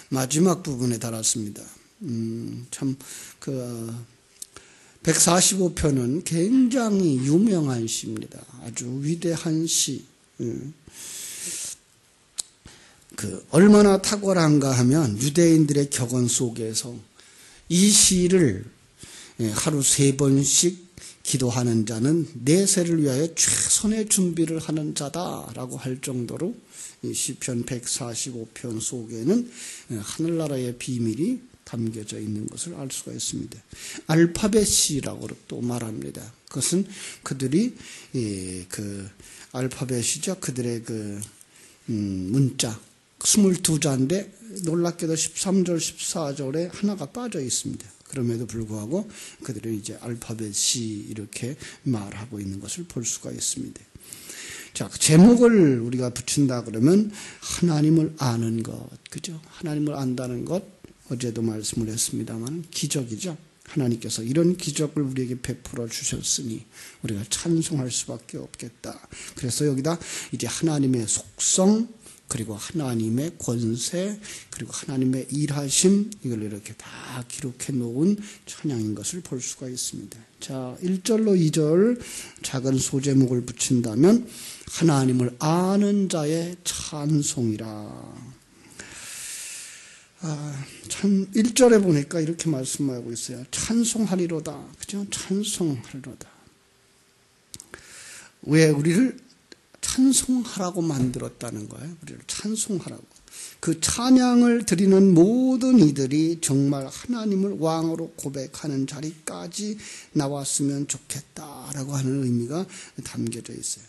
마지막 부분에 달았습니다. 145편은 굉장히 유명한 시입니다. 아주 위대한 시. 얼마나 탁월한가 하면 유대인들의 격언 속에서 이 시를 하루 3번씩 기도하는 자는 내세를 위하여 최선의 준비를 하는 자다라고 할 정도로 이 시편 145편 속에는 하늘나라의 비밀이 담겨져 있는 것을 알 수가 있습니다. 알파벳 시라고 또 말합니다. 그것은 그들이 알파벳이죠. 그들의 문자 22자인데 놀랍게도 13절, 14절에 하나가 빠져 있습니다. 그럼에도 불구하고 그들은 이제 알파벳이 이렇게 말하고 있는 것을 볼 수가 있습니다. 자, 제목을 우리가 붙인다 그러면 하나님을 아는 것, 그죠? 하나님을 안다는 것, 어제도 말씀을 했습니다만 기적이죠. 하나님께서 이런 기적을 우리에게 베풀어 주셨으니 우리가 찬송할 수밖에 없겠다. 그래서 여기다 이제 하나님의 속성, 그리고 하나님의 권세, 그리고 하나님의 일하심, 이걸 이렇게 다 기록해 놓은 찬양인 것을 볼 수가 있습니다. 자, 1절로 2절 작은 소제목을 붙인다면 하나님을 아는 자의 찬송이라. 1절에 보니까 이렇게 말씀하고 있어요. 찬송하리로다. 그죠? 찬송하리로다. 왜 우리를 찬송하라고 만들었다는 거예요. 우리를 찬송하라고. 그 찬양을 드리는 모든 이들이 정말 하나님을 왕으로 고백하는 자리까지 나왔으면 좋겠다라고 하는 의미가 담겨져 있어요.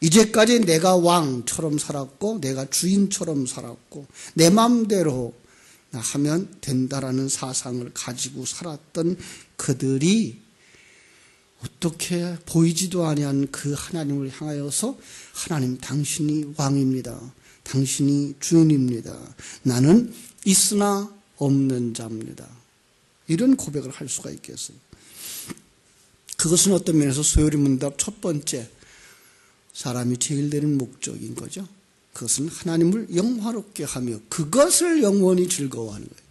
이제까지 내가 왕처럼 살았고 내가 주인처럼 살았고 내 마음대로 하면 된다라는 사상을 가지고 살았던 그들이 어떻게 보이지도 아니한 그 하나님을 향하여서 하나님 당신이 왕입니다. 당신이 주인입니다. 나는 있으나 없는 자입니다. 이런 고백을 할 수가 있겠어요. 그것은 어떤 면에서 소요리 문답 첫 번째 사람이 제일 되는 목적인 거죠. 그것은 하나님을 영화롭게 하며 그것을 영원히 즐거워하는 거예요.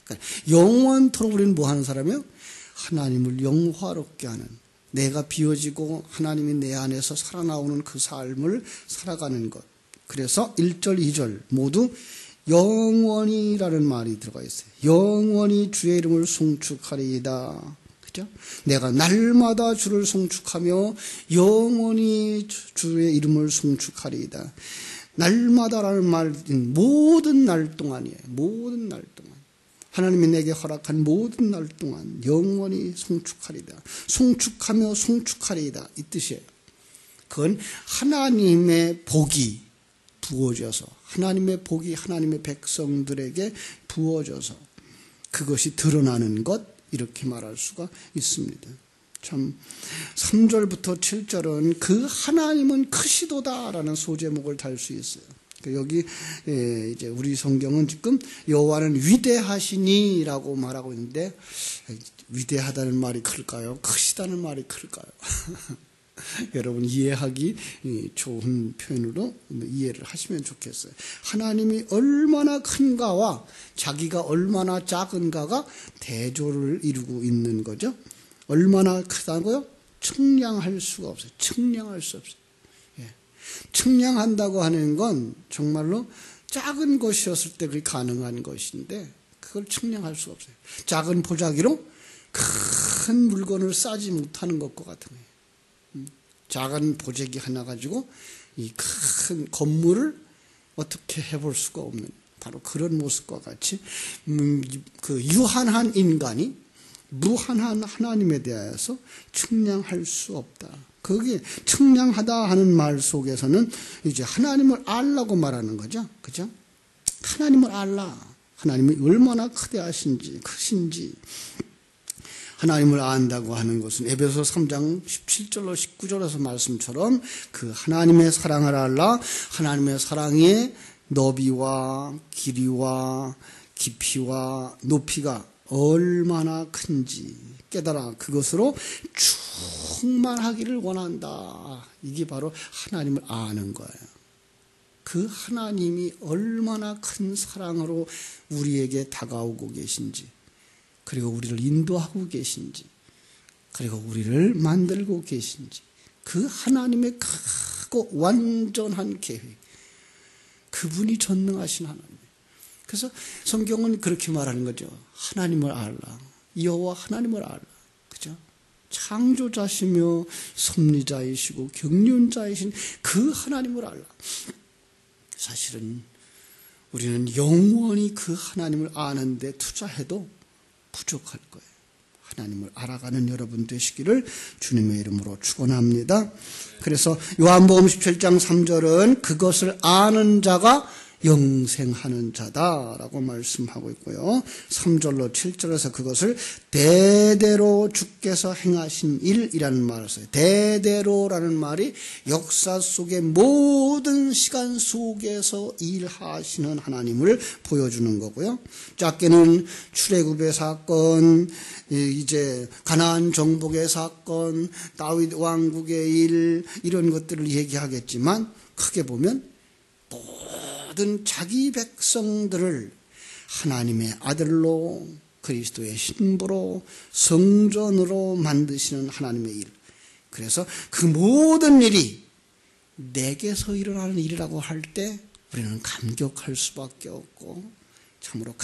그러니까 영원토록 우리는 뭐 하는 사람이요? 하나님을 영화롭게 하는, 내가 비워지고 하나님이 내 안에서 살아나오는 그 삶을 살아가는 것. 그래서 1절, 2절 모두 영원히라는 말이 들어가 있어요. 영원히 주의 이름을 송축하리이다. 그죠? 내가 날마다 주를 송축하며 영원히 주의 이름을 송축하리이다. 날마다라는 말은 모든 날 동안이에요. 모든 날 동안. 하나님이 내게 허락한 모든 날 동안 영원히 송축하리이다. 송축하며 송축하리이다. 이 뜻이에요. 그건 하나님의 복이 부어져서, 하나님의 복이 하나님의 백성들에게 부어져서 그것이 드러나는 것, 이렇게 말할 수가 있습니다. 참 3절부터 7절은 그 하나님은 크시도다라는 소제목을 달 수 있어요. 여기 이제 우리 성경은 지금 여호와는 위대하시니라고 말하고 있는데 위대하다는 말이 클까요? 크시다는 말이 클까요? 여러분 이해하기 좋은 표현으로 이해를 하시면 좋겠어요. 하나님이 얼마나 큰가와 자기가 얼마나 작은가가 대조를 이루고 있는 거죠. 얼마나 크다고요? 측량할 수가 없어요. 측량할 수 없어요. 측량한다고 하는 건 정말로 작은 것이었을 때 그게 가능한 것인데 그걸 측량할 수가 없어요. 작은 보자기로 큰 물건을 싸지 못하는 것과 같은 거예요. 작은 보자기 하나 가지고 이 큰 건물을 어떻게 해볼 수가 없는 바로 그런 모습과 같이 그 유한한 인간이 무한한 하나님에 대해서 측량할 수 없다. 거기 측량하다 하는 말 속에서는 이제 하나님을 알라고 말하는 거죠. 그죠? 하나님을 알라. 하나님이 얼마나 크신지. 하나님을 안다고 하는 것은 에베소 3장 17절로 19절에서 말씀처럼 그 하나님의 사랑을 알라. 하나님의 사랑의 너비와 길이와 깊이와 높이가 얼마나 큰지 깨달아 그것으로 충만하기를 원한다. 이게 바로 하나님을 아는 거예요. 그 하나님이 얼마나 큰 사랑으로 우리에게 다가오고 계신지, 그리고 우리를 인도하고 계신지, 그리고 우리를 만들고 계신지, 그 하나님의 크고 완전한 계획, 그분이 전능하신 하나님. 그래서 성경은 그렇게 말하는 거죠. 하나님을 알라. 여호와 하나님을 알라. 그죠? 창조자시며 섭리자이시고 경륜자이신 그 하나님을 알라. 사실은 우리는 영원히 그 하나님을 아는데 투자해도 부족할 거예요. 하나님을 알아가는 여러분 되시기를 주님의 이름으로 축원합니다. 그래서 요한복음 17장 3절은 그것을 아는 자가 영생하는 자다라고 말씀하고 있고요. 3절로 7절에서 그것을 대대로 주께서 행하신 일이라는 말을 써요. 대대로라는 말이 역사 속의 모든 시간 속에서 일하시는 하나님을 보여주는 거고요. 작게는 출애굽의 사건, 이제 가나안 정복의 사건, 다윗 왕국의 일, 이런 것들을 얘기하겠지만 크게 보면 모든 자기 백성들을 하나님의 아들로 그리스도의 신부로 성전으로 만드시는 하나님의 일. 그래서 그 모든 일이 내게서 일어나는 일이라고 할 때 우리는 감격할 수밖에 없고 참으로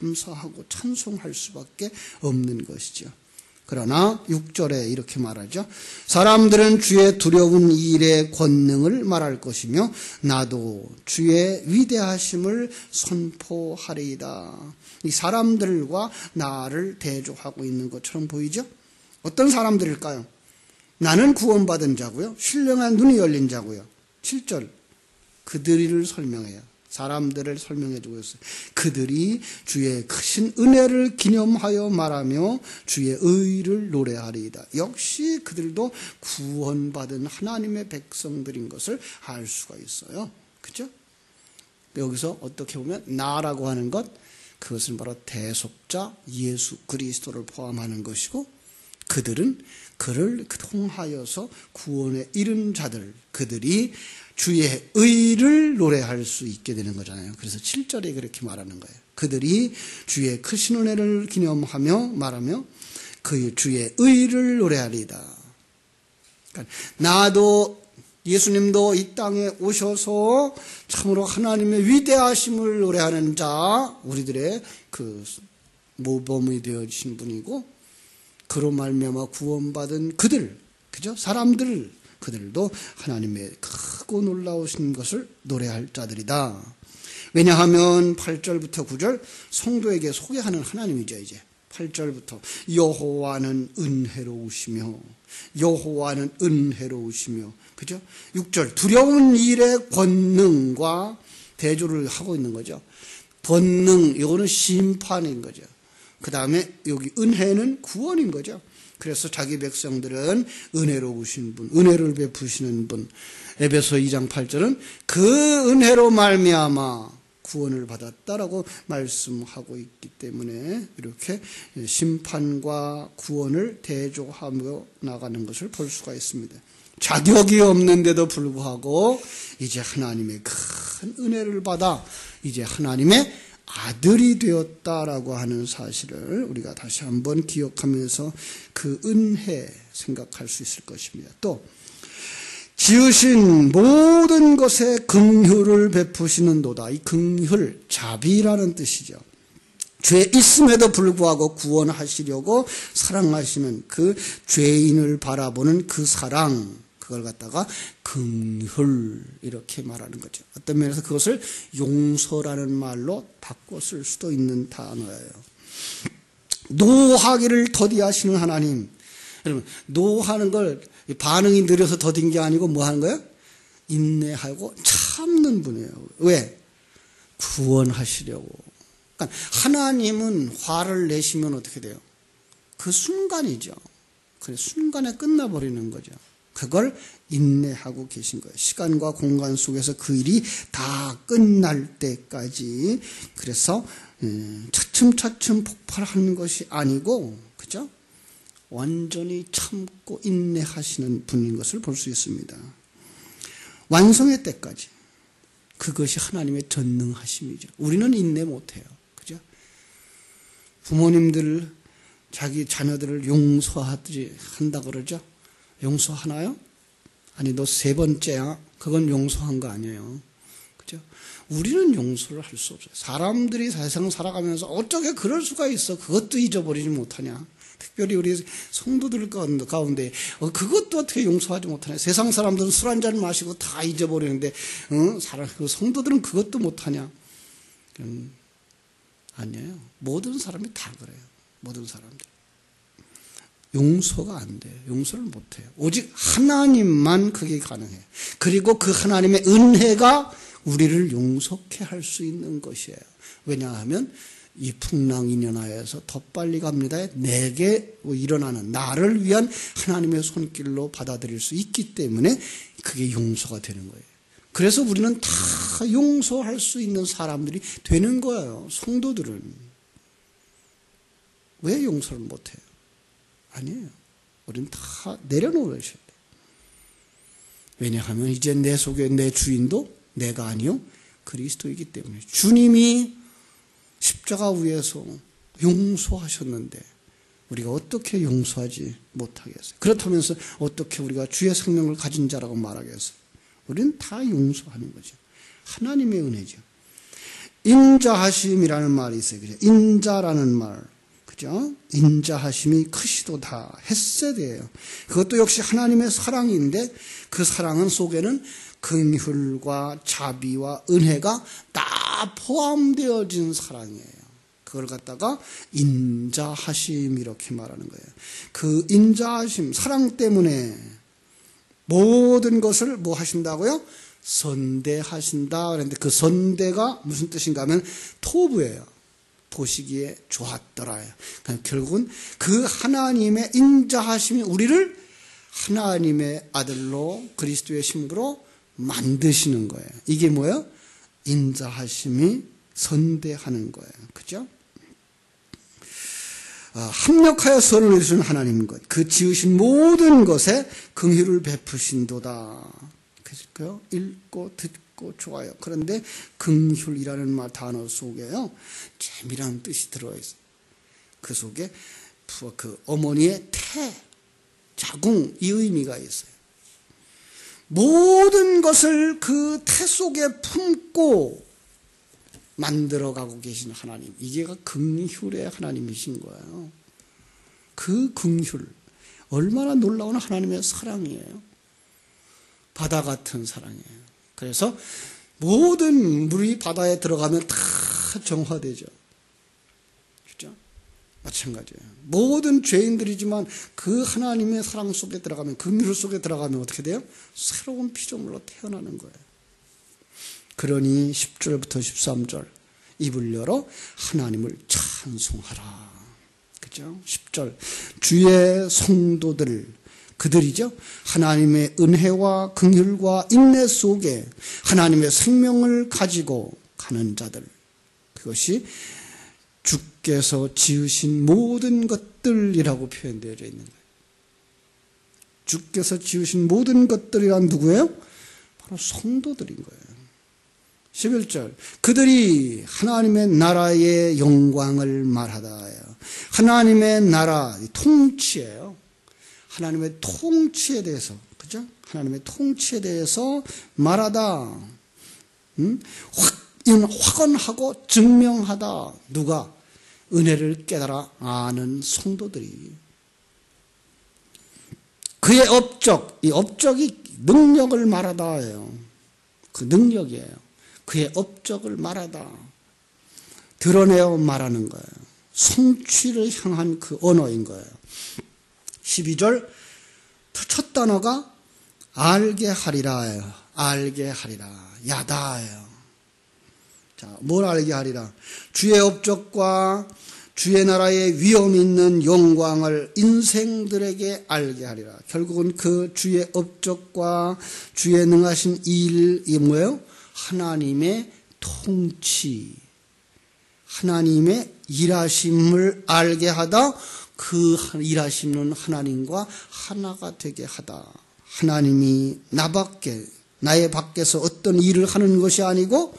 감사하고 찬송할 수밖에 없는 것이죠. 그러나 6절에 이렇게 말하죠. 사람들은 주의 두려운 일의 권능을 말할 것이며 나도 주의 위대하심을 선포하리이다. 이 사람들과 나를 대조하고 있는 것처럼 보이죠? 어떤 사람들일까요? 나는 구원받은 자고요. 신령한 눈이 열린 자고요. 7절 그들을 설명해요. 사람들을 설명해 주고 있어요. 그들이 주의 크신 은혜를 기념하여 말하며 주의 의를 노래하리이다. 역시 그들도 구원받은 하나님의 백성들인 것을 알 수가 있어요. 그렇죠? 여기서 어떻게 보면 나라고 하는 것, 그것은 바로 대속자 예수 그리스도를 포함하는 것이고, 그들은 그를 통하여서 구원에 이른 자들, 그들이 주의 의를 노래할 수 있게 되는 거잖아요. 그래서 7절에 그렇게 말하는 거예요. 그들이 주의 크신 은혜를 기념하며 말하며 그 주의 의를 노래하리이다. 그러니까 나도 예수님도 이 땅에 오셔서 참으로 하나님의 위대하심을 노래하는 자, 우리들의 그 모범이 되어진 분이고, 그로 말미암아 구원받은 그들, 그죠? 사람들, 그들도 하나님의 크고 놀라우신 것을 노래할 자들이다. 왜냐하면 8절부터 9절 성도에게 소개하는 하나님이죠. 이제 8절부터 여호와는 은혜로우시며, 여호와는 은혜로우시며, 그죠? 6절 두려운 일의 권능과 대조를 하고 있는 거죠. 권능, 이거는 심판인 거죠. 그 다음에 여기 은혜는 구원인 거죠. 그래서 자기 백성들은 은혜로우신 분, 은혜를 베푸시는 분. 에베소 2장 8절은 그 은혜로 말미암아 구원을 받았다라고 말씀하고 있기 때문에 이렇게 심판과 구원을 대조하며 나가는 것을 볼 수가 있습니다. 자격이 없는데도 불구하고 이제 하나님의 큰 은혜를 받아 이제 하나님의 아들이 되었다라고 하는 사실을 우리가 다시 한번 기억하면서 그 은혜 생각할 수 있을 것입니다. 또 지으신 모든 것에 긍휼을 베푸시는도다. 이 긍휼, 자비라는 뜻이죠. 죄 있음에도 불구하고 구원하시려고 사랑하시는 그 죄인을 바라보는 그 사랑, 그걸 갖다가 긍휼 이렇게 말하는 거죠. 어떤 면에서 그것을 용서라는 말로 바꿔 쓸 수도 있는 단어예요. 노하기를 더디하시는 하나님. 여러분, 노하는 걸 반응이 느려서 더딘 게 아니고 뭐 하는 거예요? 인내하고 참는 분이에요. 왜? 구원하시려고. 그러니까 하나님은 화를 내시면 어떻게 돼요? 그 순간이죠. 그 순간에 끝나버리는 거죠. 그걸 인내하고 계신 거예요. 시간과 공간 속에서 그 일이 다 끝날 때까지. 그래서 차츰차츰 폭발하는 것이 아니고, 그죠? 완전히 참고 인내하시는 분인 것을 볼 수 있습니다. 완성의 때까지. 그것이 하나님의 전능하심이죠. 우리는 인내 못해요. 그죠? 부모님들 자기 자녀들을 용서하지 한다 그러죠? 용서하나요? 아니, 너 세 번째야? 그건 용서한 거 아니에요. 그죠? 우리는 용서를 할 수 없어요. 사람들이 세상 살아가면서 어떻게 그럴 수가 있어? 그것도 잊어버리지 못하냐? 특별히 우리 성도들 가운데 그것도 어떻게 용서하지 못하냐? 세상 사람들은 술 한잔 마시고 다 잊어버리는데 성도들은 그것도 못하냐? 아니에요. 모든 사람이 다 그래요. 모든 사람들. 용서가 안 돼요. 용서를 못해요. 오직 하나님만 그게 가능해요. 그리고 그 하나님의 은혜가 우리를 용서케 할 수 있는 것이에요. 왜냐하면 이 풍랑인연하에서 더 빨리 갑니다. 내게 일어나는 나를 위한 하나님의 손길로 받아들일 수 있기 때문에 그게 용서가 되는 거예요. 그래서 우리는 다 용서할 수 있는 사람들이 되는 거예요. 성도들은. 왜 용서를 못해요? 아니에요. 우리는 다 내려놓으셔야 돼요. 왜냐하면 이제 내 속에 내 주인도 내가 아니요 그리스도이기 때문에 주님이 십자가 위에서 용서하셨는데 우리가 어떻게 용서하지 못하겠어요? 그렇다면서 어떻게 우리가 주의 생명을 가진 자라고 말하겠어요? 우리는 다 용서하는 거죠. 하나님의 은혜죠. 인자하심이라는 말이 있어요. 그죠? 인자라는 말. 그죠? 인자하심이 크시도다. 헷세대예요. 그것도 역시 하나님의 사랑인데 그 사랑은 속에는 긍휼과 자비와 은혜가 다 포함되어진 사랑이에요. 그걸 갖다가 인자하심 이렇게 말하는 거예요. 그 인자하심, 사랑 때문에 모든 것을 뭐 하신다고요? 선대하신다. 그런데 그 선대가 무슨 뜻인가 하면 토부예요. 보시기에 좋았더라요. 결국은 그 하나님의 인자하심이 우리를 하나님의 아들로 그리스도의 신부로 만드시는 거예요. 이게 뭐예요? 인자하심이 선대하는 거예요. 그죠? 합력하여 선을 이루신 하나님 것, 그 지으신 모든 것에 긍휼을 베푸신도다. 그죠? 읽고 듣고 좋아요. 그런데 긍휼이라는 말 단어 속에요, 재미라는 뜻이 들어있어요. 그 속에 그 어머니의 태, 자궁, 이 의미가 있어요. 모든 것을 그 태 속에 품고 만들어가고 계신 하나님, 이게 긍휼의 하나님이신 거예요. 그 긍휼, 얼마나 놀라운 하나님의 사랑이에요. 바다 같은 사랑이에요. 그래서 모든 물이 바다에 들어가면 다 정화되죠. 그렇죠? 마찬가지예요. 모든 죄인들이지만 그 하나님의 사랑 속에 들어가면, 긍휼 속에 들어가면 어떻게 돼요? 새로운 피조물로 태어나는 거예요. 그러니 10절부터 13절 입을 열어 하나님을 찬송하라. 그죠? 10절 주의 성도들, 그들이죠. 하나님의 은혜와 긍휼과 인내 속에 하나님의 생명을 가지고 가는 자들, 그것이 주께서 지으신 모든 것들이라고 표현되어 있는 거예요. 주께서 지으신 모든 것들이란 누구예요? 바로 성도들인 거예요. 11절 그들이 하나님의 나라의 영광을 말하다예요. 하나님의 나라, 통치예요. 하나님의 통치에 대해서, 그죠? 하나님의 통치에 대해서 말하다. 확언하고 증명하다. 누가? 은혜를 깨달아 아는 성도들이. 그의 업적, 이 업적이 능력을 말하다예요. 그 능력이에요. 그의 업적을 말하다. 드러내어 말하는 거예요. 성취를 향한 그 언어인 거예요. 12절 첫 단어가 알게 하리라예요. 알게 하리라. 야다예요. 자, 뭘 알게 하리라? 주의 업적과 주의 나라의 위엄 있는 영광을 인생들에게 알게 하리라. 결국은 그 주의 업적과 주의 능하신 일이 뭐예요? 하나님의 통치, 하나님의 일하심을 알게 하다. 그 일하시는 하나님과 하나가 되게 하다. 하나님이 나밖에 나의 밖에서 어떤 일을 하는 것이 아니고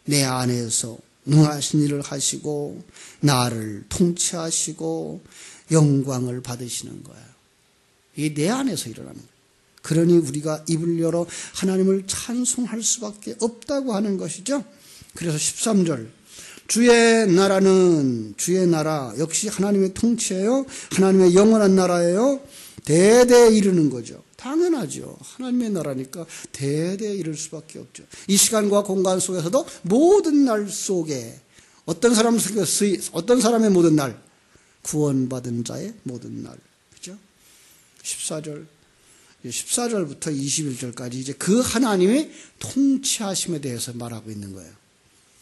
내 안에서 능하신 일을 하시고 나를 통치하시고 영광을 받으시는 거예요. 이게 내 안에서 일어나는 거예요. 그러니 우리가 입을 열어 하나님을 찬송할 수밖에 없다고 하는 것이죠. 그래서 13절 주의 나라는 주의 나라 역시 하나님의 통치예요. 하나님의 영원한 나라예요. 대대에 이르는 거죠. 당연하죠. 하나님의 나라니까 대대에 이를 수밖에 없죠. 이 시간과 공간 속에서도 모든 날 속에 어떤 사람의 모든 날 구원받은 자의 모든 날 그죠? 14절부터 21절까지 이제 그 하나님의 통치하심에 대해서 말하고 있는 거예요.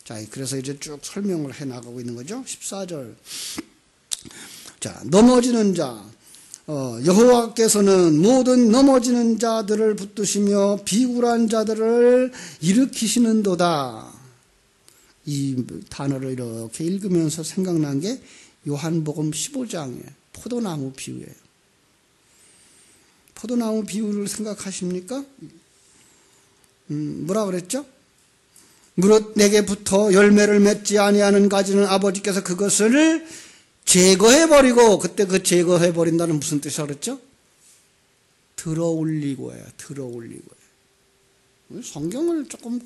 자, 그래서 이제 쭉 설명을 해 나가고 있는 거죠. 14절. 자, 넘어지는 자. 여호와께서는 모든 넘어지는 자들을 붙드시며 비굴한 자들을 일으키시는도다. 이 단어를 이렇게 읽으면서 생각난 게 요한복음 15장의 포도나무 비유예요. 포도나무 비유를 생각하십니까? 뭐라 그랬죠? 무릇 내게 붙어 열매를 맺지 아니하는 가지는 아버지께서 그것을 제거해버리고, 그때 그 제거해버린다는 무슨 뜻이라고 그랬죠? 들어올리고예요. 들어올리고예요. 성경을 조금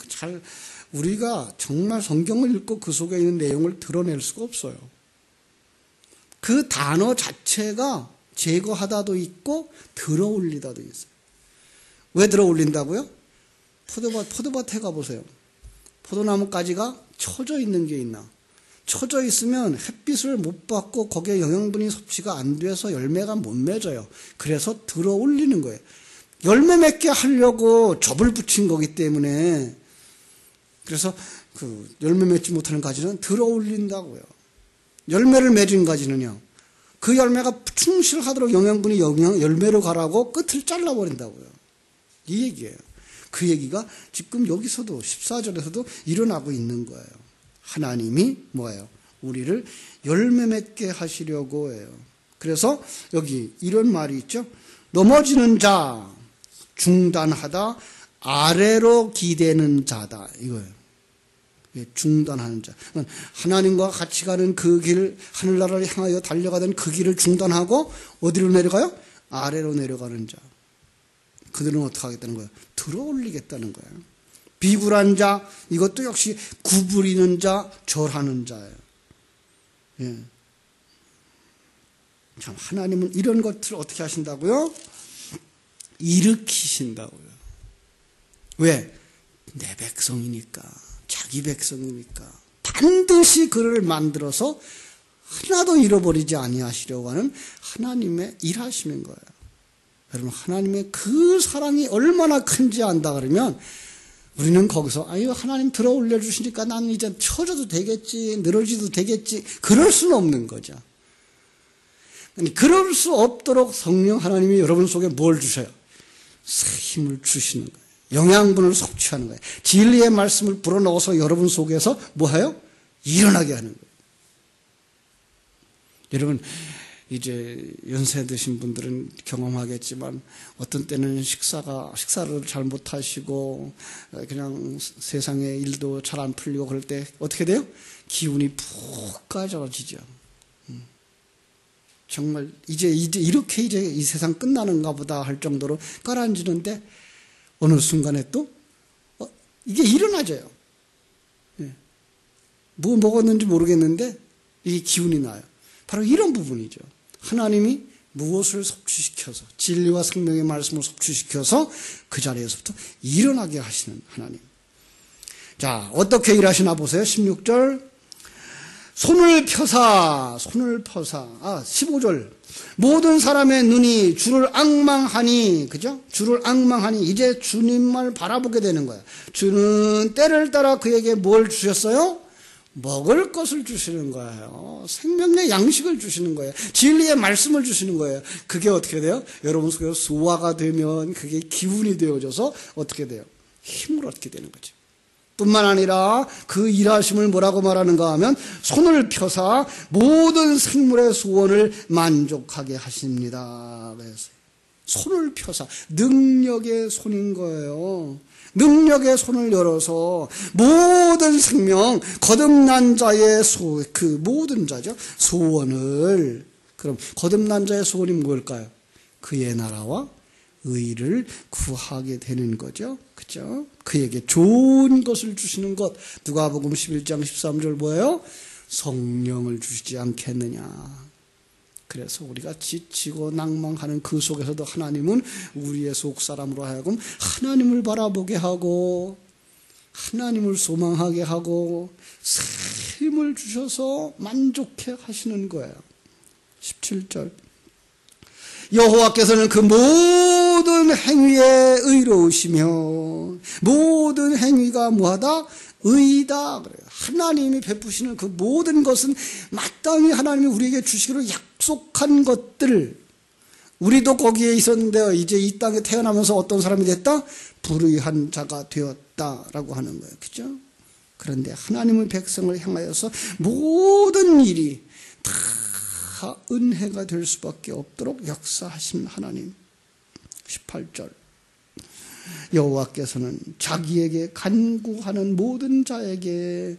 우리가 정말 성경을 읽고 그 속에 있는 내용을 드러낼 수가 없어요. 그 단어 자체가 제거하다도 있고 들어올리다도 있어요. 왜 들어올린다고요? 포도밭에 가보세요. 포도나무 가지가 처져 있는 게 있나? 처져 있으면 햇빛을 못 받고 거기에 영양분이 섭취가 안 돼서 열매가 못 맺어요. 그래서 들어올리는 거예요. 열매 맺게 하려고 접을 붙인 거기 때문에 그래서 그 열매 맺지 못하는 가지는 들어올린다고요. 열매를 맺은 가지는요. 그 열매가 충실하도록 영양분이 열매로 가라고 끝을 잘라버린다고요. 이 얘기예요. 그 얘기가 지금 여기서도 14절에서도 일어나고 있는 거예요. 하나님이 뭐예요? 우리를 열매 맺게 하시려고 해요. 그래서 여기 이런 말이 있죠. 넘어지는 자, 중단하다, 아래로 기대는 자다. 이거예요. 중단하는 자. 하나님과 같이 가는 그 길, 하늘나라를 향하여 달려가던 그 길을 중단하고 어디로 내려가요? 아래로 내려가는 자. 그들은 어떻게 하겠다는 거예요? 들어올리겠다는 거예요. 비굴한 자, 이것도 역시 구부리는 자, 절하는 자예요. 예. 참, 하나님은 이런 것들을 어떻게 하신다고요? 일으키신다고요. 왜? 내 백성이니까, 자기 백성이니까 반드시 그를 만들어서 하나도 잃어버리지 아니하시려고 하는 하나님의 일하시는 거예요. 여러분, 하나님의 그 사랑이 얼마나 큰지 안다 그러면 우리는 거기서 아유 하나님 들어 올려주시니까 나는 이제 처져도 되겠지, 늘어지도 되겠지, 그럴 수는 없는 거죠. 그럴 수 없도록 성령 하나님이 여러분 속에 뭘 주셔요? 새 힘을 주시는 거예요. 영양분을 섭취하는 거예요. 진리의 말씀을 불어넣어서 여러분 속에서 뭐해요? 일어나게 하는 거예요. 여러분 이제 연세 드신 분들은 경험하겠지만 어떤 때는 식사를 잘 못하시고 그냥 세상의 일도 잘 안 풀리고 그럴 때 어떻게 돼요? 기운이 푹 가져지죠. 정말 이제 이렇게 이제 이 세상 끝나는가 보다 할 정도로 깔아앉는데 어느 순간에 또 이게 일어나져요. 뭐 먹었는지 모르겠는데 이 기운이 나요. 바로 이런 부분이죠. 하나님이 무엇을 섭취시켜서 진리와 생명의 말씀을 섭취시켜서 그 자리에서부터 일어나게 하시는 하나님. 자, 어떻게 일하시나 보세요. 16절. 손을 펴사 15절. 모든 사람의 눈이 주를 앙망하니, 그죠? 주를 앙망하니, 이제 주님만 바라보게 되는 거예요. 주는 때를 따라 그에게 뭘 주셨어요? 먹을 것을 주시는 거예요. 생명의 양식을 주시는 거예요. 진리의 말씀을 주시는 거예요. 그게 어떻게 돼요? 여러분 속에서 소화가 되면 그게 기운이 되어져서 어떻게 돼요? 힘을 얻게 되는 거죠. 뿐만 아니라 그 일하심을 뭐라고 말하는가 하면 손을 펴사 모든 생물의 소원을 만족하게 하십니다. 그래서 손을 펴사 능력의 손인 거예요. 능력의 손을 열어서 모든 생명, 거듭난 자의 그 모든 자죠. 소원을, 그럼 거듭난 자의 소원이 뭘까요? 그의 나라와 의를 구하게 되는 거죠. 그죠? 그에게 좋은 것을 주시는 것. 누가복음 11장 13절 뭐예요? 성령을 주시지 않겠느냐. 그래서 우리가 지치고 낭망하는 그 속에서도 하나님은 우리의 속사람으로 하여금 하나님을 바라보게 하고 하나님을 소망하게 하고 새 힘을 주셔서 만족해 하시는 거예요. 17절 여호와께서는 그 모든 행위에 의로우시며 모든 행위가 뭐하다? 의다. 그래요. 하나님이 베푸시는 그 모든 것은 마땅히 하나님이 우리에게 주시기로 약속한 것들. 우리도 거기에 있었는데 이제 이 땅에 태어나면서 어떤 사람이 됐다? 불의한 자가 되었다라고 하는 거예요. 그죠? 그런데 하나님의 백성을 향하여서 모든 일이 다 은혜가 될 수밖에 없도록 역사하신 하나님. 18절 여호와께서는 자기에게 간구하는 모든 자에게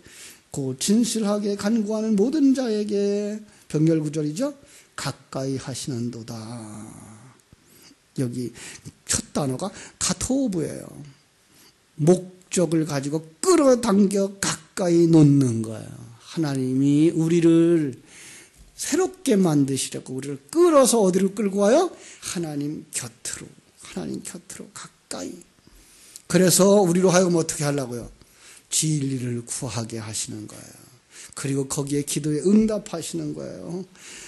곧 진실하게 간구하는 모든 자에게 병렬 구절이죠. 가까이 하시는도다. 여기 첫 단어가 카토브예요. 목적을 가지고 끌어당겨 가까이 놓는 거예요. 하나님이 우리를 새롭게 만드시려고 우리를 끌어서 어디로 끌고 와요? 하나님 곁으로 가까이. 그래서 우리로 하여금 어떻게 하려고요? 진리를 구하게 하시는 거예요. 그리고 거기에 기도에 응답하시는 거예요.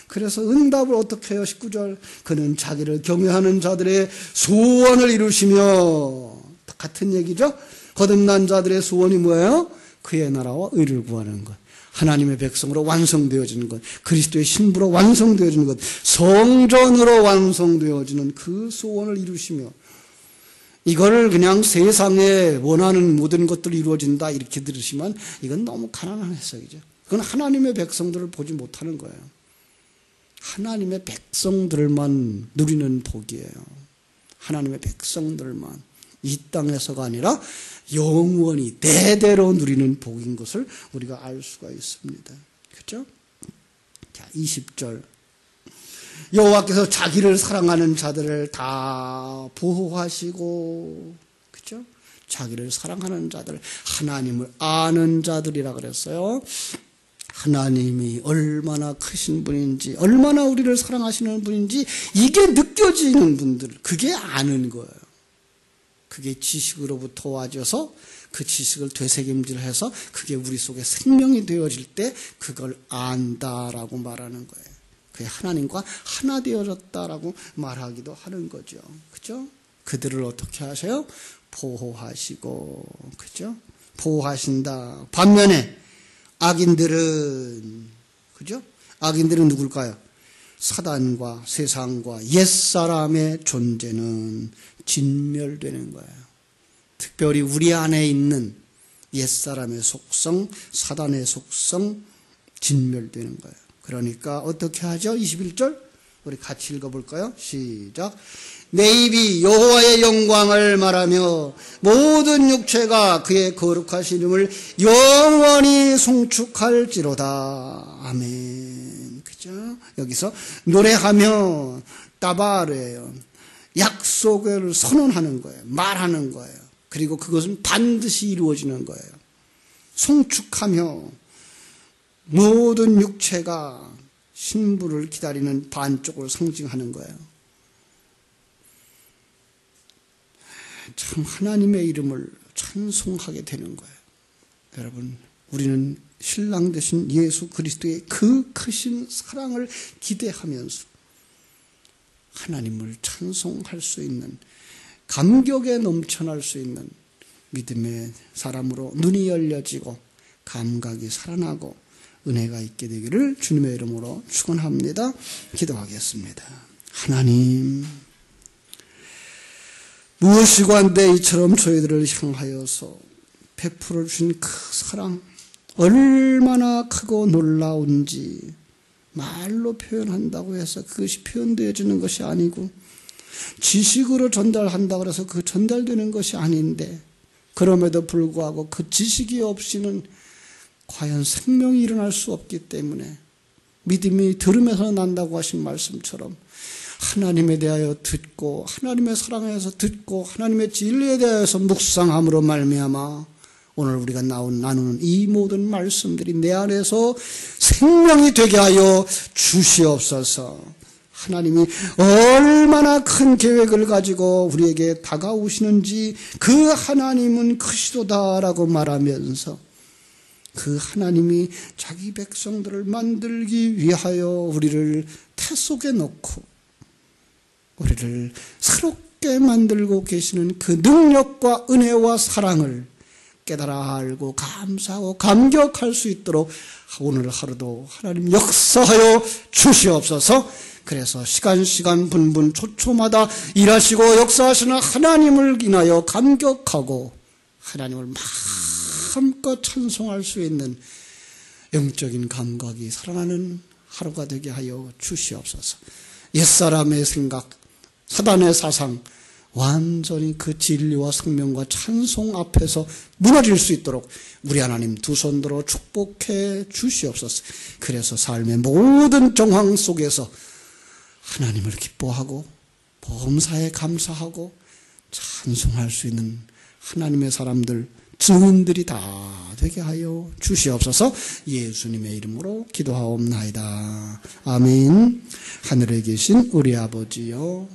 그래서 응답을 어떻게 해요? 19절 그는 자기를 경외하는 자들의 소원을 이루시며, 같은 얘기죠. 거듭난 자들의 소원이 뭐예요? 그의 나라와 의를 구하는 것, 하나님의 백성으로 완성되어지는 것, 그리스도의 신부로 완성되어지는 것, 성전으로 완성되어지는 그 소원을 이루시며, 이거를 그냥 세상에 원하는 모든 것들이 이루어진다 이렇게 들으시면 이건 너무 가난한 해석이죠. 그건 하나님의 백성들을 보지 못하는 거예요. 하나님의 백성들만 누리는 복이에요. 하나님의 백성들만, 이 땅에서가 아니라 영원히 대대로 누리는 복인 것을 우리가 알 수가 있습니다. 그렇죠? 자, 20절 여호와께서 자기를 사랑하는 자들을 다 보호하시고, 그렇죠? 자기를 사랑하는 자들, 하나님을 아는 자들이라 그랬어요. 하나님이 얼마나 크신 분인지, 얼마나 우리를 사랑하시는 분인지 이게 느껴지는 분들, 그게 아는 거예요. 그게 지식으로부터 와져서 그 지식을 되새김질해서 그게 우리 속에 생명이 되어질 때 그걸 안다라고 말하는 거예요. 그게 하나님과 하나 되어졌다라고 말하기도 하는 거죠. 그죠? 그들을 어떻게 하세요? 보호하시고, 그죠? 보호하신다. 반면에 악인들은, 그죠? 악인들은 누굴까요? 사단과 세상과 옛사람의 존재는 진멸되는 거예요. 특별히 우리 안에 있는 옛사람의 속성, 사단의 속성, 진멸되는 거예요. 그러니까 어떻게 하죠? 21절 우리 같이 읽어볼까요? 시작. 내 입이 여호와의 영광을 말하며 모든 육체가 그의 거룩하신 이름을 영원히 송축할지로다. 아멘. 그죠? 여기서 노래하며 따바르예요. 약속을 선언하는 거예요. 말하는 거예요. 그리고 그것은 반드시 이루어지는 거예요. 송축하며 모든 육체가 신부를 기다리는 반쪽을 상징하는 거예요. 참 하나님의 이름을 찬송하게 되는 거예요. 여러분, 우리는 신랑 되신 예수 그리스도의 그 크신 사랑을 기대하면서 하나님을 찬송할 수 있는, 감격에 넘쳐날 수 있는 믿음의 사람으로 눈이 열려지고 감각이 살아나고 은혜가 있게 되기를 주님의 이름으로 축원합니다. 기도하겠습니다. 하나님, 무엇이관데 이처럼 저희들을 향하여서 베풀어 주신 그 사랑, 얼마나 크고 놀라운지 말로 표현한다고 해서 그것이 표현되어지는 것이 아니고, 지식으로 전달한다고 해서 그 전달되는 것이 아닌데, 그럼에도 불구하고 그 지식이 없이는 과연 생명이 일어날 수 없기 때문에 믿음이 들음에서 난다고 하신 말씀처럼 하나님에 대하여 듣고 하나님의 사랑에서 듣고 하나님의 진리에 대해서 묵상함으로 말미암아 오늘 우리가 나누는 이 모든 말씀들이 내 안에서 생명이 되게 하여 주시옵소서. 하나님이 얼마나 큰 계획을 가지고 우리에게 다가오시는지 그 하나님은 크시도다라고 말하면서 그 하나님이 자기 백성들을 만들기 위하여 우리를 태 속에 놓고 우리를 새롭게 만들고 계시는 그 능력과 은혜와 사랑을 깨달아 알고 감사하고 감격할 수 있도록 오늘 하루도 하나님 역사하여 주시옵소서. 그래서 시간 분분 초초마다 일하시고 역사하시는 하나님을 인하여 감격하고 하나님을 마음껏 찬송할 수 있는 영적인 감각이 살아나는 하루가 되게 하여 주시옵소서. 옛사람의 생각, 사단의 사상 완전히 그 진리와 생명과 찬송 앞에서 무너질 수 있도록 우리 하나님 두 손 들어 축복해 주시옵소서. 그래서 삶의 모든 정황 속에서 하나님을 기뻐하고 범사에 감사하고 찬송할 수 있는 하나님의 사람들, 증인들이 다 되게 하여 주시옵소서. 예수님의 이름으로 기도하옵나이다. 아멘. 하늘에 계신 우리 아버지여